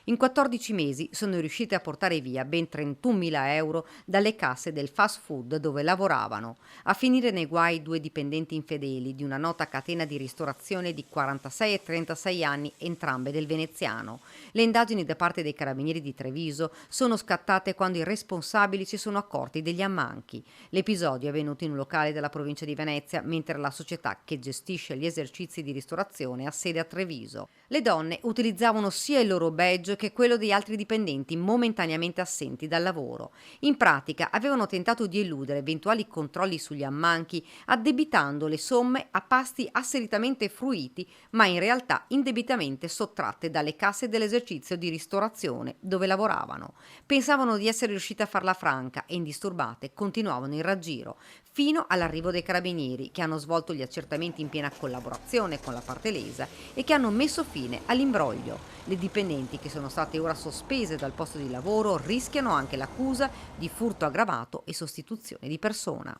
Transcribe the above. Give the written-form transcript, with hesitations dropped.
In 14 mesi sono riuscite a portare via ben 31.000 euro dalle casse del fast food dove lavoravano. A finire nei guai due dipendenti infedeli di una nota catena di ristorazione di 46 e 36 anni, entrambe del veneziano. Le indagini da parte dei carabinieri di Treviso sono scattate quando i responsabili si sono accorti degli ammanchi. L'episodio è avvenuto in un locale della provincia di Venezia, mentre la società che gestisce gli esercizi di ristorazione ha sede a Treviso. Le donne utilizzavano sia il loro badge che quello di altri dipendenti momentaneamente assenti dal lavoro. In pratica avevano tentato di eludere eventuali controlli sugli ammanchi addebitando le somme a pasti asseritamente fruiti, ma in realtà indebitamente sottratte dalle casse dell'esercizio di ristorazione dove lavoravano. Pensavano di essere riuscite a farla franca e indisturbate continuavano il raggiro, fino all'arrivo dei carabinieri che hanno svolto gli accertamenti in piena collaborazione con la parte lesa e che hanno messo fine all'imbroglio. Le dipendenti che sono state ora sospese dal posto di lavoro rischiano anche l'accusa di furto aggravato e sostituzione di persona.